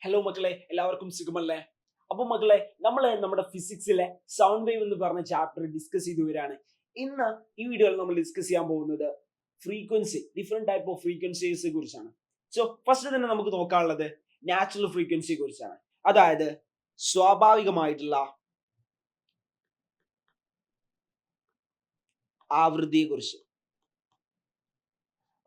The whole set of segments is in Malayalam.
ഹലോ മക്കളെ, എല്ലാവർക്കും സുഖമല്ലേ? അപ്പൊ മക്കളെ, നമ്മൾ നമ്മുടെ ഫിസിക്സിലെ സൗണ്ട് വേവ് എന്ന് പറഞ്ഞ ചാപ്റ്റർ ഡിസ്കസ് ചെയ്തു വരികയാണ്. ഇന്ന് ഈ വീഡിയോയിൽ നമ്മൾ ഡിസ്കസ് ചെയ്യാൻ പോകുന്നത് ഫ്രീക്വൻസി, ഡിഫറെന്റ് ടൈപ്പ് ഓഫ് ഫ്രീക്വൻസീസിനെ കുറിച്ചാണ്. സോ ഫസ്റ്റ് തന്നെ നമുക്ക് നോക്കാനുള്ളത് നാച്ചുറൽ ഫ്രീക്വൻസിയെ കുറിച്ചാണ്. അതായത് സ്വാഭാവികമായിട്ടുള്ള ആവൃത്തിയെ കുറിച്ച്.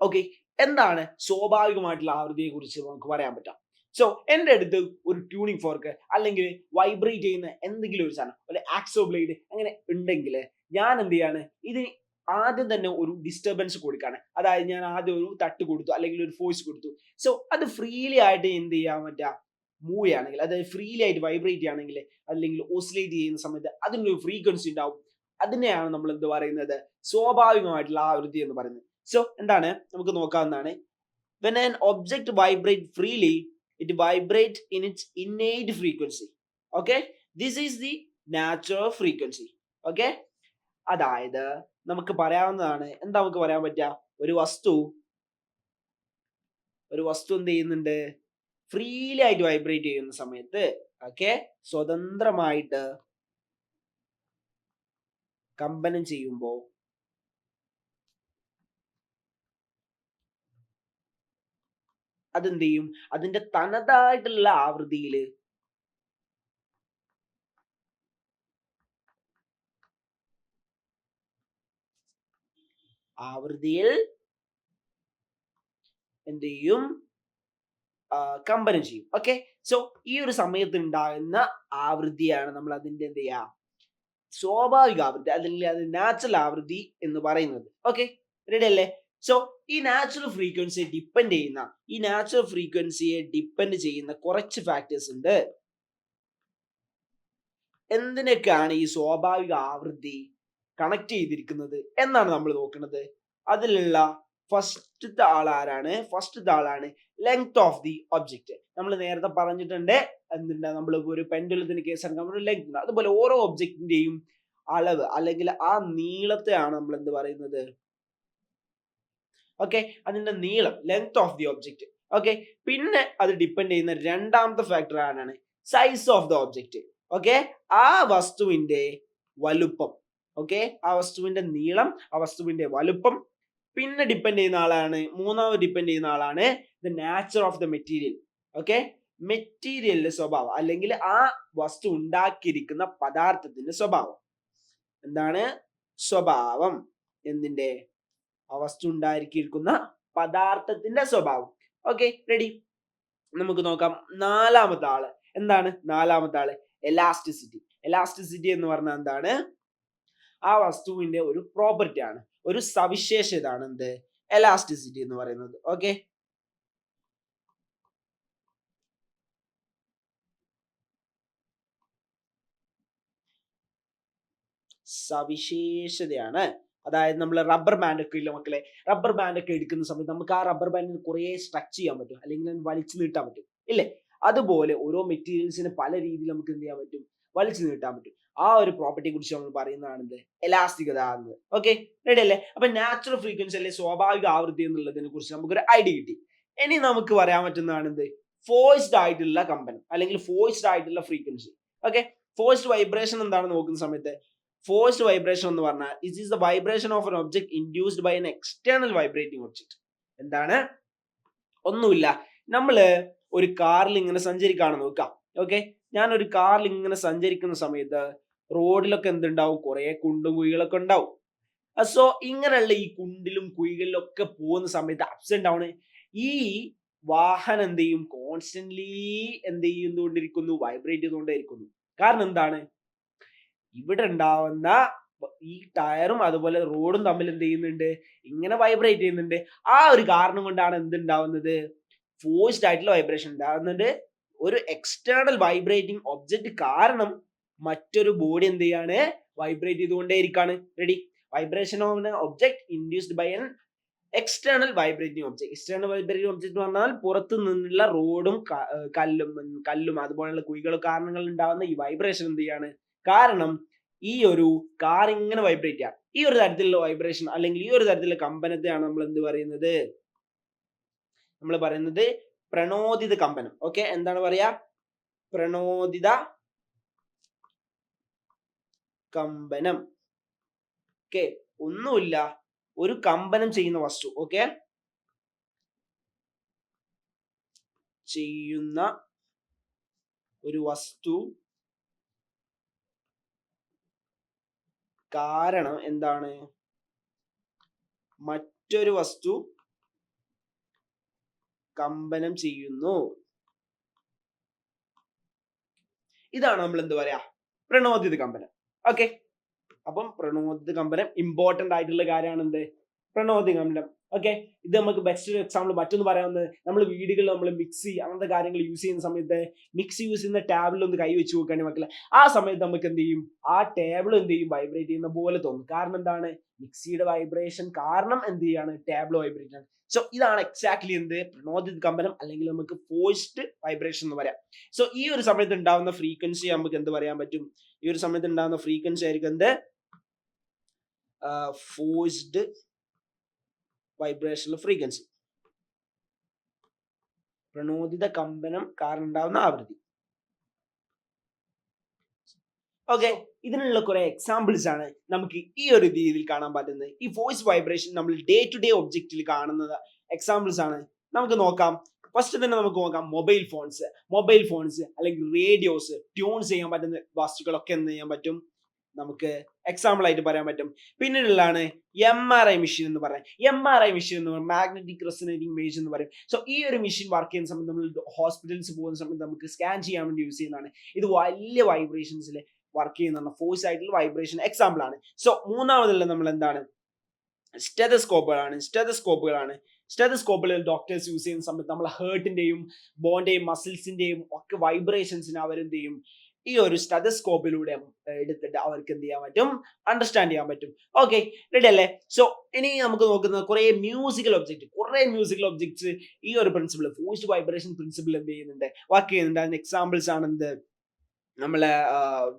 ഓക്കെ, എന്താണ് സ്വാഭാവികമായിട്ടുള്ള ആവൃത്തിയെ കുറിച്ച് നമുക്ക് പറയാൻ പറ്റാം. സോ എൻ്റെ അടുത്ത് ഒരു ട്യൂണിംഗ് ഫോർക്ക് അല്ലെങ്കിൽ വൈബ്രേറ്റ് ചെയ്യുന്ന എന്തെങ്കിലും ഒരു സാധനം, ഒരു ആക്സോ ബ്ലേഡ് അങ്ങനെ ഉണ്ടെങ്കിൽ ഞാൻ എന്ത് ചെയ്യാണ്, ഇതിന് ആദ്യം തന്നെ ഒരു ഡിസ്റ്റർബൻസ് കൊടുക്കാണ്. അതായത് ഞാൻ ആദ്യം ഒരു തട്ട് കൊടുത്തു അല്ലെങ്കിൽ ഒരു ഫോഴ്സ് കൊടുത്തു. സോ അത് ഫ്രീലി ആയിട്ട് എന്ത് ചെയ്യാൻ പറ്റാം, മൂവ് ചെയ്യുകയാണെങ്കിൽ, അതായത് ഫ്രീലി ആയിട്ട് വൈബ്രേറ്റ് ചെയ്യുകയാണെങ്കിൽ അല്ലെങ്കിൽ ഓസിലേറ്റ് ചെയ്യുന്ന സമയത്ത് അതിനൊരു ഫ്രീക്വൻസി ഉണ്ടാവും. അതിനെയാണ് നമ്മൾ എന്ത് പറയുന്നത്, സ്വാഭാവികമായിട്ടുള്ള ആവൃത്തി എന്ന് പറയുന്നത്. സോ എന്താണ്, നമുക്ക് നോക്കാവുന്നതാണ്. When an object vibrates freely, it vibrates in its innate frequency. Okay, this is the natural frequency. Okay, അതായത് നമുക്ക് പറയാവുന്നതാണ്. എന്താ നമുക്ക് പറയാൻ പറ്റുക, ഒരു വസ്തു എന്ത് ചെയ്യുന്നുണ്ട്, ഫ്രീലി ആയിട്ട് വൈബ്രേറ്റ് ചെയ്യുന്ന സമയത്ത്, ഓക്കെ, സ്വതന്ത്രമായിട്ട് കമ്പനം ചെയ്യുമ്പോൾ അതെന്ത് ചെയ്യും, അതിന്റെ തനതായിട്ടുള്ള ആവൃത്തിയിൽ എന്ത് ചെയ്യും, കമ്പനം ചെയ്യും. ഓക്കെ, സോ ഈ ഒരു സമയത്ത് ഉണ്ടാകുന്ന ആവൃത്തിയാണ് നമ്മൾ അതിന്റെ എന്ത് ചെയ്യുക, സ്വാഭാവിക ആവൃത്തി അല്ലെങ്കിൽ അത് നാച്ചുറൽ ആവൃത്തി എന്ന് പറയുന്നത്. ഓക്കെ, റെഡി അല്ലേ? സോ ഈ നാച്ചുറൽ ഫ്രീക്വൻസിയെ ഡിപ്പെൻഡ് ചെയ്യുന്ന കുറച്ച് ഫാക്ടേഴ്സ് ഉണ്ട്. എന്തിനൊക്കെയാണ് ഈ സ്വാഭാവിക ആവൃത്തി കണക്ട് ചെയ്തിരിക്കുന്നത് എന്നാണ് നമ്മൾ നോക്കുന്നത്. അതിലുള്ള ഫസ്റ്റത്തെ ആളാണ് ലെങ്ത് ഓഫ് ദി ഒബ്ജക്റ്റ്. നമ്മൾ നേരത്തെ പറഞ്ഞിട്ടുണ്ട്, എന്തുണ്ട്, നമ്മൾ ഒരു പെൻഡുലത്തിന് കേസ് എടുക്കാൻ ഒരു ലെങ്ത് ഉണ്ട്. അതുപോലെ ഓരോ ഒബ്ജക്റ്റിന്റെയും അളവ് അല്ലെങ്കിൽ ആ നീളത്തെയാണ് നമ്മൾ എന്ത് പറയുന്നത്, ഓക്കെ, അതിന്റെ നീളം, length of the object. Okay, പിന്നെ അത് ഡിപ്പെൻഡ് ചെയ്യുന്ന രണ്ടാമത്തെ ഫാക്ടർ ആണ് size of the object. Okay, ആ വസ്തുവിന്റെ വലുപ്പം. ഓക്കെ, ആ വസ്തുവിന്റെ നീളം, ആ വസ്തുവിന്റെ വലുപ്പം. പിന്നെ മൂന്നാമത് ഡിപ്പെൻഡ് ചെയ്യുന്ന ആളാണ് the nature of the material. Okay, മെറ്റീരിയലിന്റെ സ്വഭാവം അല്ലെങ്കിൽ ആ വസ്തു ഉണ്ടാക്കിയിരിക്കുന്ന പദാർത്ഥത്തിന്റെ സ്വഭാവം. എന്താണ് സ്വഭാവം? എന്തിന്റെ? ആ വസ്തു ഉണ്ടായിരിക്കുന്ന പദാർത്ഥത്തിന്റെ സ്വഭാവം. Okay, ready. നമുക്ക് നോക്കാം നാലാമത്തെ ആള്. എന്താണ് നാലാമത്തെ ആള്? എലാസ്റ്റിസിറ്റി എന്ന് പറഞ്ഞാൽ എന്താണ്, ആ വസ്തുവിന്റെ ഒരു പ്രോപ്പർട്ടി ആണ്, ഒരു സവിശേഷത ആണ് എന്ത്, എലാസ്റ്റിസിറ്റി എന്ന് പറയുന്നത്. ഓക്കെ, സവിശേഷതയാണ്. അതായത് നമ്മൾ റബ്ബർ ബാൻഡ് ഒക്കെ ഇല്ല മക്കളെ, റബ്ബർ ബാൻഡ് ഒക്കെ എടുക്കുന്ന സമയത്ത് നമുക്ക് ആ റബ്ബർ ബാൻഡിന് കുറേ സ്ട്രക്ച് ചെയ്യാൻ പറ്റും അല്ലെങ്കിൽ വലിച്ചു നീട്ടാൻ പറ്റും, ഇല്ലേ? അതുപോലെ ഓരോ മെറ്റീരിയൽസിന് പല രീതിയിൽ നമുക്ക് എന്ത് ചെയ്യാൻ പറ്റും, വലിച്ചു നീട്ടാൻ പറ്റും. ആ ഒരു പ്രോപ്പർട്ടിയെ കുറിച്ച് നമ്മൾ പറയുന്നതാണ് എലാസ്റ്റികത എന്നത്. ഓക്കെ, റെഡി അല്ലേ? അപ്പൊ നാച്ചുറൽ ഫ്രീക്വൻസി അല്ലെ സ്വാഭാവിക ആവൃത്തി എന്നുള്ളതിനെ കുറിച്ച് നമുക്കൊരു ഐഡിയ കിട്ടി. ഇനി നമുക്ക് പറയാൻ പറ്റുന്നതാണ് ഫോഴ്സ്ഡ് ആയിട്ടുള്ള കമ്പനം അല്ലെങ്കിൽ ഫോഴ്സ്ഡ് ആയിട്ടുള്ള ഫ്രീക്വൻസി. ഓക്കെ, ഫോഴ്സ്ഡ് വൈബ്രേഷൻ എന്താണെന്ന് നോക്കുന്ന സമയത്ത്, ഫോഴ്സ്ഡ് വൈബ്രേഷൻ എന്ന് പറഞ്ഞാൽ it is the vibration of an object induced by an external vibrating object. എന്താണ്? ഒന്നുമില്ല, നമ്മള് ഒരു കാറിൽ ഇങ്ങനെ സഞ്ചരിക്കുകയാണെന്ന് നോക്കാം. ഓക്കെ, ഞാൻ ഒരു കാറിൽ ഇങ്ങനെ സഞ്ചരിക്കുന്ന സമയത്ത് റോഡിലൊക്കെ എന്തുണ്ടാവും, കുറെ കുണ്ടും കുഴികളൊക്കെ ഉണ്ടാവും. സോ ഇങ്ങനെയുള്ള ഈ കുണ്ടിലും കുഴികളിലും ഒക്കെ പോകുന്ന സമയത്ത് അപ്സ് ആൻഡ് ഡൗൺ, ഈ വാഹനം എന്ത് ചെയ്യും, കോൺസ്റ്റന്റ്ലി എന്ത് ചെയ്തുകൊണ്ടിരിക്കുന്നു, വൈബ്രേറ്റ് ചെയ്തുകൊണ്ടേയിരിക്കുന്നു. കാരണം എന്താണ്, ഇവിടെ ഉണ്ടാവുന്ന ഈ ടയറും അതുപോലെ റോഡും തമ്മിൽ എന്ത് ചെയ്യുന്നുണ്ട്, ഇങ്ങനെ വൈബ്രേറ്റ് ചെയ്യുന്നുണ്ട്. ആ ഒരു കാരണം കൊണ്ടാണ് എന്തുണ്ടാവുന്നത്, ഫോഴ്സ്ഡ് ആയിട്ടുള്ള വൈബ്രേഷൻ ഉണ്ടാകുന്നുണ്ട്. ഒരു എക്സ്റ്റേണൽ വൈബ്രേറ്റിംഗ് ഒബ്ജക്റ്റ് കാരണം മറ്റൊരു ബോഡി എന്ത് ചെയ്യാണ്, വൈബ്രേറ്റ് ചെയ്തുകൊണ്ടേയിരിക്കാണ്. Ready? Vibration of object induced by an external vibrating object. External vibrating object എന്ന് പറഞ്ഞാൽ പുറത്തു നിന്നുള്ള റോഡും കല്ലും അതുപോലുള്ള കുഴികളും കാരണങ്ങൾ ഉണ്ടാകുന്ന ഈ വൈബ്രേഷൻ എന്ത് ചെയ്യാണ്, കാരണം ഈ ഒരു കാർ ഇങ്ങനെ വൈബ്രേറ്റ് ചെയ്യാം. ഈ ഒരു തരത്തിലുള്ള വൈബ്രേഷൻ അല്ലെങ്കിൽ ഈ ഒരു തരത്തിലുള്ള കമ്പനത്തെയാണ് നമ്മൾ എന്ത് പറയുന്നത്, പ്രണോദിത കമ്പനം. ഓക്കെ, എന്താണ് പറയാ? പ്രണോദിത കമ്പനം. ഓക്കെ, ഒന്നുമില്ല, ഒരു കമ്പനം ചെയ്യുന്ന വസ്തു. ഓക്കെ, ചെയ്യുന്ന ഒരു വസ്തു കാരണം എന്താണ്? മറ്റൊരു വസ്തു കമ്പനം ചെയ്യുന്നു. ഇതാണ് നമ്മൾ എന്ത് പറയാ? പ്രണോദിത കമ്പനം. ഓക്കെ, അപ്പം പ്രണോദിത കമ്പനം ഇമ്പോർട്ടന്റ് ആയിട്ടുള്ള കാര്യമാണ് എന്ത്? പ്രണോദിത കമ്പനം. ഓക്കെ, ഇത് നമുക്ക് ബെസ്റ്റ് ഒരു എക്സാമ്പിൾ മറ്റൊന്ന് പറയാവുന്നത്, നമ്മൾ വീടുകളിൽ നമ്മൾ മിക്സി അങ്ങനത്തെ കാര്യങ്ങൾ യൂസ് ചെയ്യുന്ന സമയത്ത് മിക്സി യൂസ് ചെയ്യുന്ന ടേബിൾ ഒന്ന് കൈ വെച്ച് നോക്കുകയാണെങ്കിൽ മക്കളെ, ആ സമയത്ത് നമുക്ക് എന്ത് ചെയ്യും? ആ ടേബിൾ എന്ത് ചെയ്യും? വൈബ്രേറ്റ് ചെയ്യുന്ന പോലെ തോന്നും. കാരണം എന്താണ്? മിക്സിയുടെ വൈബ്രേഷൻ കാരണം എന്ത് ചെയ്യാണ്? ടേബിൾ വൈബ്രേറ്റ് ആണ്. സോ ഇതാണ് എക്സാക്ട്ലി എന്ത്? പ്രണോദിത കമ്പനം, അല്ലെങ്കിൽ നമുക്ക് ഫോഴ്സ്ഡ് വൈബ്രേഷൻ എന്ന് പറയാം. സോ ഈ ഒരു സമയത്ത് ഉണ്ടാവുന്ന ഫ്രീക്വൻസി നമുക്ക് എന്ത് പറയാൻ പറ്റും? ഈ ഒരു സമയത്ത് ഉണ്ടാകുന്ന ഫ്രീക്വൻസി ആയിരിക്കും എന്ത്? Forced vibrational frequency. പ്രണോദിത കമ്പനം കാരണം ഉണ്ടാവുന്ന ആവൃത്തി. ഓക്കെ, ഇതിനുള്ള കുറെ എക്സാമ്പിൾസ് ആണ് നമുക്ക് ഈ ഒരു രീതിയിൽ കാണാൻ പറ്റുന്നത്. ഈ വോയിസ് വൈബ്രേഷൻ നമ്മൾ ഡേ ടു ഡേ ഒബ്ജക്റ്റിൽ കാണുന്നത് എക്സാമ്പിൾസ് ആണ്. നമുക്ക് നോക്കാം. ഫസ്റ്റ് തന്നെ നമുക്ക് നോക്കാം മൊബൈൽ ഫോൺസ് അല്ലെങ്കിൽ റേഡിയോസ്, ട്യൂൺസ് ചെയ്യാൻ പറ്റുന്ന വസ്തുക്കളൊക്കെ എന്ത് ചെയ്യാൻ പറ്റും? നമുക്ക് എക്സാമ്പിൾ ആയിട്ട് പറയാൻ പറ്റും. പിന്നീടുള്ളതാണ് MRI മെഷീൻ എന്ന് പറയാം. MRI മെഷീൻ എന്ന് പറയുന്നത് മാഗ്നറ്റിക് റെസൊനേറ്റിംഗ് ഇമേജ് എന്ന് പറയും. സോ ഈ ഒരു മെഷീൻ വർക്ക് ചെയ്യുന്ന സമയത്ത് നമ്മൾ ഹോസ്പിറ്റൽസ് പോകുന്ന സമയത്ത് നമുക്ക് സ്കാൻ ചെയ്യാൻ വേണ്ടി യൂസ് ചെയ്യുന്നതാണ്. ഇത് വലിയ വൈബ്രേഷൻസിൽ വർക്ക് ചെയ്യുന്ന ഫോഴ്സ് ആയിട്ടുള്ള വൈബ്രേഷൻ എക്സാമ്പിൾ ആണ്. സോ മൂന്നാമതുള്ള നമ്മൾ എന്താണ്? സ്റ്റെതസ്കോപ്പുകളാണ്. സ്റ്റെതസ്കോപ്പുകൾ ഡോക്ടേഴ്സ് യൂസ് ചെയ്യുന്ന സമയത്ത് നമ്മൾ ഹേർട്ടിന്റെയും ബോണിന്റെയും മസിൽസിന്റെയും ഒക്കെ വൈബ്രേഷൻസിന് അവരെന്ത് ചെയ്യും? ഈ ഒരു സ്റ്റെതസ്കോപ്പിലൂടെ എടുത്തിട്ട് അവർക്ക് എന്ത് ചെയ്യാൻ പറ്റും? അണ്ടർസ്റ്റാൻഡ് ചെയ്യാൻ പറ്റും. ഓക്കെ, റെഡി അല്ലേ? സോ ഇനി നമുക്ക് നോക്കുന്നത് കുറെ മ്യൂസിക്കൽ ഒബ്ജക്ട്സ് ഈ ഒരു പ്രിൻസിപ്പിൾ, ഫോഴ്സ്ഡ് വൈബ്രേഷൻ പ്രിൻസിപ്പിൾ എന്ത് ചെയ്യുന്നുണ്ട്? വർക്ക് ചെയ്യുന്നുണ്ട്. അതിന് എക്സാമ്പിൾസ് ആണ് എന്ത്? നമ്മളെ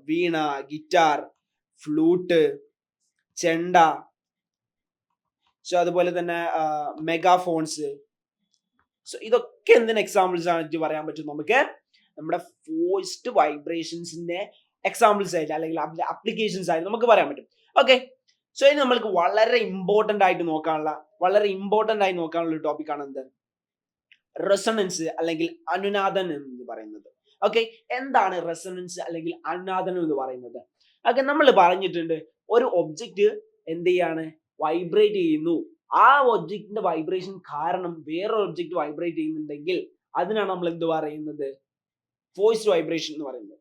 വീണ, ഗിറ്റാർ, ഫ്ലൂട്ട്, ചെണ്ട, സോ അതുപോലെ തന്നെ മെഗാഫോൺസ്. സോ ഇതൊക്കെ എന്തിന് എക്സാമ്പിൾസ് ആണ് പറയാൻ പറ്റും? നമുക്ക് നമ്മുടെ ഫോഴ്സ്ഡ് വൈബ്രേഷൻസിന്റെ എക്സാമ്പിൾസ് ആയിട്ട് അല്ലെങ്കിൽ അപ്ലിക്കേഷൻസ് ആയിട്ട് നമുക്ക് പറയാൻ പറ്റും. ഓക്കെ, സോ ഇനി നമ്മൾക്ക് വളരെ ഇമ്പോർട്ടന്റ് ആയി നോക്കാനുള്ള ടോപ്പിക് ആണ് എന്ത്? റെസൊണൻസ് അല്ലെങ്കിൽ അനുനാദം എന്ന് പറയുന്നത്. ഓക്കെ, എന്താണ് റെസൊണൻസ് അല്ലെങ്കിൽ അനുനാദനം എന്ന് പറയുന്നത്? ഓക്കെ, നമ്മൾ പറഞ്ഞിട്ടുണ്ട് ഒരു ഒബ്ജക്റ്റ് എന്ത് ചെയ്യാണ്? വൈബ്രേറ്റ് ചെയ്യുന്നു. ആ ഒബ്ജക്റ്റിന്റെ വൈബ്രേഷൻ കാരണം വേറൊരു ഒബ്ജക്റ്റ് വൈബ്രേറ്റ് ചെയ്യുന്നുണ്ടെങ്കിൽ അതിനാണ് നമ്മൾ എന്ത് പറയുന്നത്? ഫോഴ്സ്ഡ് വൈബ്രേഷൻ എന്ന് പറയുന്നത്.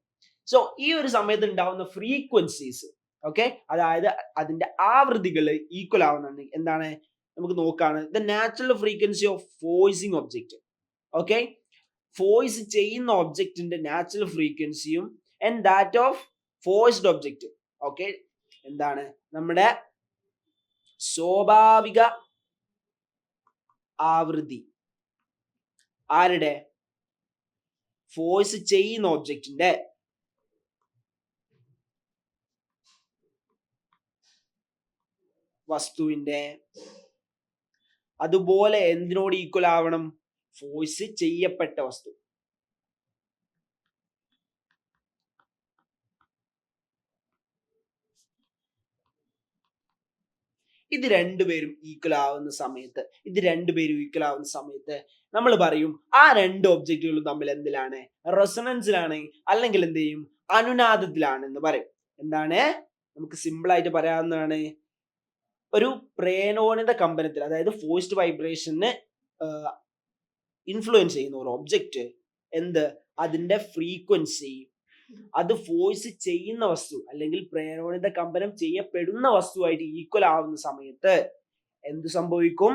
സോ ഈ ഒരു സമയത്ത് ഉണ്ടാവുന്ന ഫ്രീക്വൻസീസ്, ഓക്കെ, അതായത് അതിന്റെ ആവൃത്തികൾ ഈക്വൽ ആവുന്നുണ്ട്. എന്താണ് നമുക്ക് നോക്കാണ്? The natural frequency of forcing object. Okay, force ചെയ്യുന്ന ഒബ്ജക്റ്റിന്റെ നാച്ചുറൽ ഫ്രീക്വൻസിയും and that of forced object. Okay, എന്താണ് നമ്മുടെ സ്വാഭാവിക ആവൃത്തി? ആരുടെ? ഫോഴ്സ് ചെയ്യുന്ന ഒബ്ജക്റ്റിന്റെ. വസ്തുവിന്റെ. അതുപോലെ എന്തിനോട് ഈക്വൽ ആവണം? ഫോഴ്സ് ചെയ്യപ്പെട്ട വസ്തു. ഇത് രണ്ടുപേരും ഈക്വൽ ആവുന്ന സമയത്ത് നമ്മൾ പറയും ആ രണ്ട് ഒബ്ജക്റ്റുകളും തമ്മിൽ എന്തിലാണ്? റെസൊണൻസിലാണ്, അല്ലെങ്കിൽ എന്ത് ചെയ്യും? അനുനാദത്തിലാണ് എന്ന് പറയും. എന്താണ്? നമുക്ക് സിമ്പിൾ ആയിട്ട് പറയാവുന്നതാണ്. ഒരു പ്രേരണോദിത കമ്പനത്തിൽ, അതായത് ഫോഴ്സ്ഡ് വൈബ്രേഷന് ഇൻഫ്ലുവൻസ് ചെയ്യുന്ന ഒരു ഒബ്ജക്റ്റ് അതിന്റെ ഫ്രീക്വൻസി അത് ഫോഴ്സ് ചെയ്യുന്ന വസ്തു അല്ലെങ്കിൽ പ്രേരണോദിത കമ്പനം ചെയ്യപ്പെടുന്ന വസ്തുവായിട്ട് ഈക്വൽ ആവുന്ന സമയത്ത് എന്ത് സംഭവിക്കും?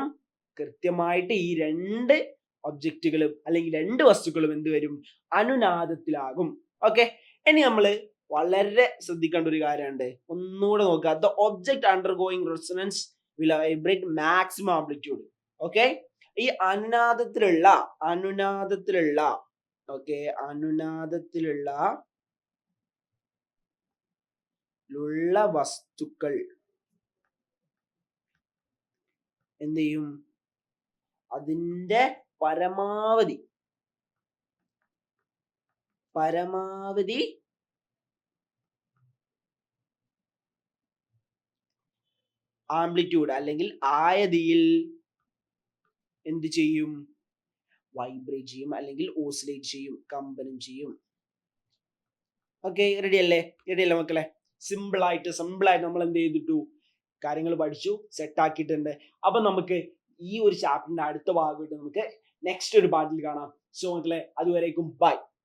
കൃത്യമായിട്ട് ഈ രണ്ട് ഒബ്ജക്റ്റുകളും അല്ലെങ്കിൽ രണ്ട് വസ്തുക്കളും എന്ത് വരും? അനുനാദത്തിലാകും. ഓക്കെ, ഇനി നമ്മൾ വളരെ ശ്രദ്ധിക്കേണ്ട ഒരു കാര്യമുണ്ട്. ഒന്നുകൂടെ നോക്കുക. The object undergoing resonance will vibrate maximum amplitude. Okay, ഈ അനുനാദത്തിലുള്ള വസ്തുക്കൾ എന്ത് ചെയ്യും? അതിന്റെ പരമാവധി പരമാവധി ആംപ്ലിറ്റ്യൂഡ് അല്ലെങ്കിൽ ആയതിയിൽ എന്ത് ചെയ്യും? വൈബ്രേറ്റ് ചെയ്യും അല്ലെങ്കിൽ ഓസിലേറ്റ് ചെയ്യും, കമ്പനം ചെയ്യും. ഓക്കെ, റെഡി അല്ലേ മക്കളെ? സിമ്പിൾ ആയിട്ട് നമ്മൾ എന്ത് ചെയ്തിട്ടു? കാര്യങ്ങൾ പഠിച്ചു, സെറ്റ് ആക്കിയിട്ടുണ്ട്. അപ്പൊ നമുക്ക് ഈ ഒരു ചാപ്റ്ററിന്റെ അടുത്ത ഭാഗമായിട്ട് നമുക്ക് നെക്സ്റ്റ് ഒരു പാർട്ടിൽ കാണാം. സോ മക്കളെ, അതുവരേക്കും ബൈ.